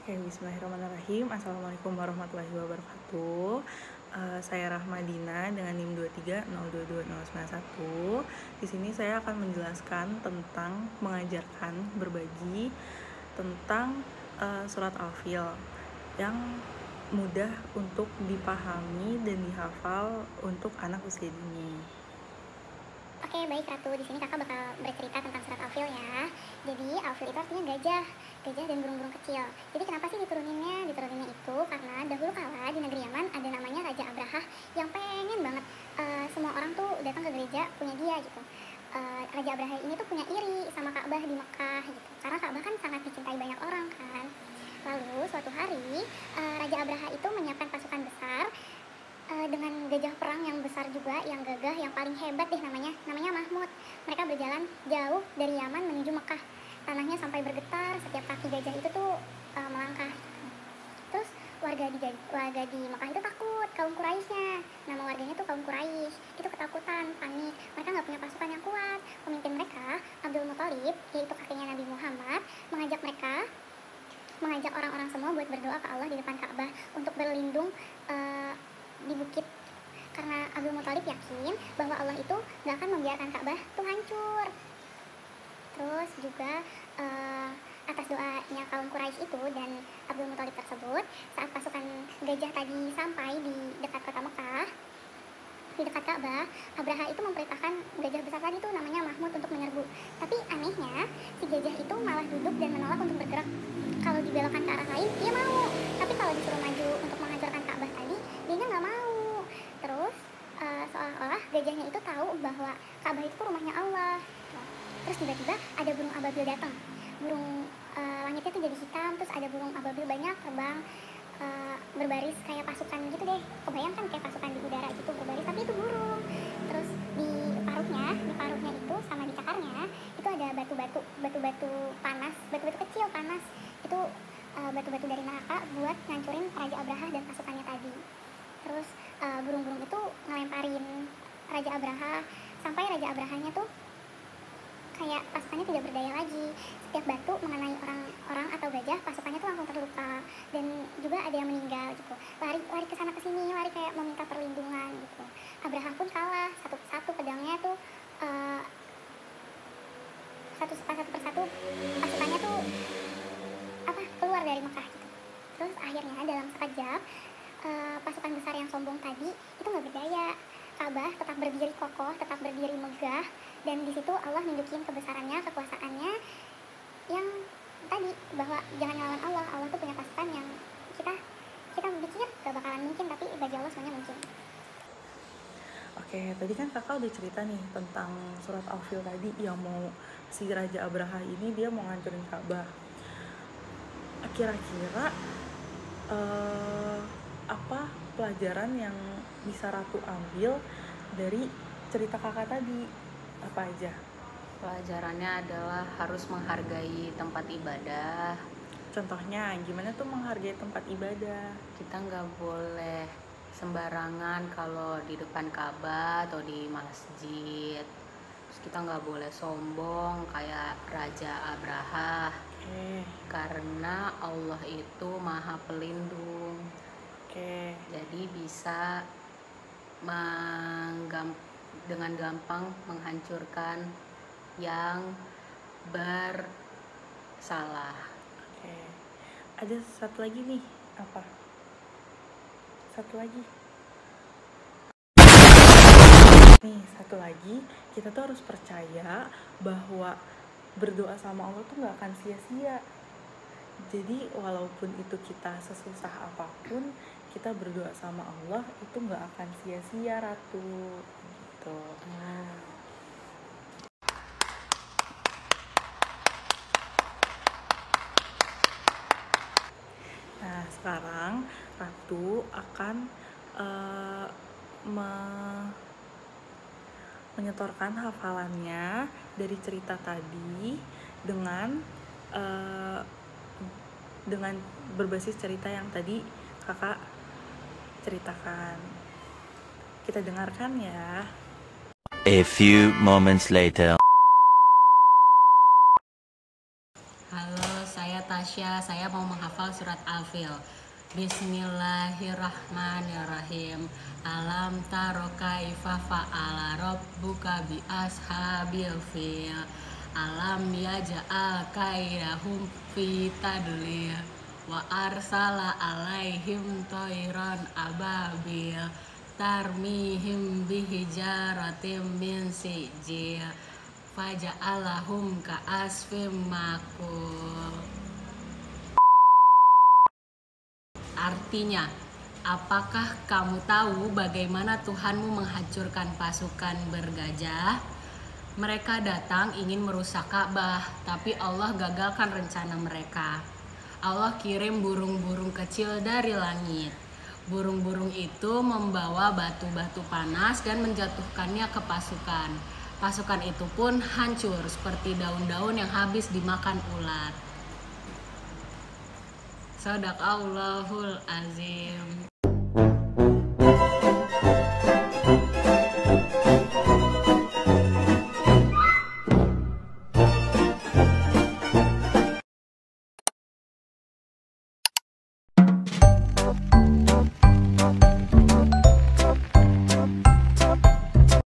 Oke, bismillahirrahmanirrahim. Assalamualaikum warahmatullahi wabarakatuh. Saya Rahmadina dengan NIM 23022091. Di sini saya akan menjelaskan tentang berbagi tentang surat Al-Fil yang mudah untuk dipahami dan dihafal untuk anak usia dini. Oke, baik Ratu. Di sini kakak bakal bercerita tentang surat Al-Fil ya. Jadi Al-Fil itu artinya gajah dan burung-burung kecil. Jadi kenapa sih dituruninnya? Dituruninnya itu karena dahulu kala di negeri Yaman ada namanya Raja Abraha yang pengen banget semua orang tuh datang ke gereja punya dia gitu. Raja Abraha ini tuh punya iri sama Ka'bah di Mekah gitu. Karena Ka'bah kan sangat dicintai banyak orang kan. Lalu suatu hari Raja Abraha itu menyiapkan pasukan besar dengan gajah perang yang besar juga, yang gagah, yang paling hebat deh namanya Mahmud. Mereka berjalan jauh dari Yaman menuju Mekah. Tanahnya sampai bergetar, setiap kaki gajah itu tuh melangkah. Terus warga di Mekah itu takut, kaum Quraisynya. Nama warganya tuh kaum Quraisy. Itu ketakutan, panik. Mereka nggak punya pasukan yang kuat. Pemimpin mereka, Abdul Muthalib, yaitu kakeknya Nabi Muhammad, mengajak orang-orang semua buat berdoa ke Allah di depan Ka'bah untuk berlindung di bukit, karena Abdul Muthalib yakin bahwa Allah itu gak akan membiarkan Ka'bah tuh hancur. Terus juga atas doanya kaum Quraisy itu dan Abdul Muthalib tersebut, saat pasukan gajah tadi sampai di dekat kota Mekah, di dekat Ka'bah, Abraha itu memerintahkan gajah besar tadi tuh namanya Mahmud untuk menyerbu. Tapi anehnya si gajah itu malah duduk dan menolak untuk bergerak. Kalau dibelokkan ke arah lain dia mau, tapi kalau disuruh maju untuk menghancurkan Ka'bah tadi dia nggak mau. Terus seolah-olah gajahnya itu tahu bahwa Ka'bah itu rumahnya Allah. Terus tiba-tiba ada burung ababil datang. Langitnya tuh jadi hitam, terus ada burung ababil banyak terbang berbaris kayak pasukan gitu deh. Kebayangkan kayak pasukan di udara gitu berbaris, tapi itu burung. Terus di paruhnya itu sama di cakarnya itu ada batu-batu panas, batu-batu kecil panas. Itu batu-batu dari neraka buat ngancurin Raja Abraha dan pasukannya tadi. Terus burung-burung itu ngelemparin Raja Abraha sampai Raja Abrahanya tuh kayak pasukannya tidak berdaya lagi. Setiap batu mengenai orang atau gajah, pasukannya tuh langsung terluka, dan juga ada yang meninggal gitu. Lari ke sana ke sini, lari kayak meminta perlindungan gitu. Abraha pun kalah, satu persatu pedangnya tuh satu persatu pasukannya tuh keluar dari Mekah gitu. Terus akhirnya dalam sekejap pasukan besar yang sombong tadi itu nggak berdaya. Ka'bah tetap berdiri kokoh, tetap berdiri megah, dan di situ Allah nunjukin kebesarannya, kekuasaannya yang tadi, bahwa jangan ngelawan Allah. Allah tuh punya pasukan yang kita pikir gak bakalan mungkin, tapi bagi Allah semuanya mungkin. Oke, tadi kan kakak udah cerita nih tentang surat Al-Fil tadi, yang mau si Raja Abraha ini dia mau ngancurin Ka'bah. Kira-kira apa pelajaran yang bisa Ratu ambil dari cerita kakak tadi? Apa aja? Pelajarannya adalah harus menghargai tempat ibadah. Contohnya gimana tuh menghargai tempat ibadah? Kita nggak boleh sembarangan kalau di depan Ka'bah atau di masjid. Terus kita nggak boleh sombong kayak Raja Abraha. Karena Allah itu Maha Pelindung. Jadi bisa dengan gampang menghancurkan yang bersalah. Ada satu lagi nih, apa? Satu lagi, kita tuh harus percaya bahwa berdoa sama Allah tuh gak akan sia-sia. Jadi walaupun itu kita sesusah apapun, kita berdoa sama Allah itu gak akan sia-sia, Ratu gitu. Nah, sekarang Ratu akan menyetorkan hafalannya dari cerita tadi dengan berbasis cerita yang tadi kakak ceritakan. Kita dengarkan ya. A few moments later. Halo, saya Tasya baca, saya mau menghafal surat Al-Fil. Bismillahirrahmanirrahim. Alam taro kaifa fa'ala rabbuka bi ashabil fil. Alam yaj'al kaidahum fi tadlil. Wa arsala alaihim toiron ababil. Tarmihim bihijaratim min sijil. Faja'alahum ka'asfim makul. Artinya, apakah kamu tahu bagaimana Tuhanmu menghancurkan pasukan bergajah? Mereka datang ingin merusak Ka'bah, tapi Allah gagalkan rencana mereka. Allah kirim burung-burung kecil dari langit. Burung-burung itu membawa batu-batu panas dan menjatuhkannya ke pasukan. Pasukan itu pun hancur seperti daun-daun yang habis dimakan ulat. Shadaqallahul azim.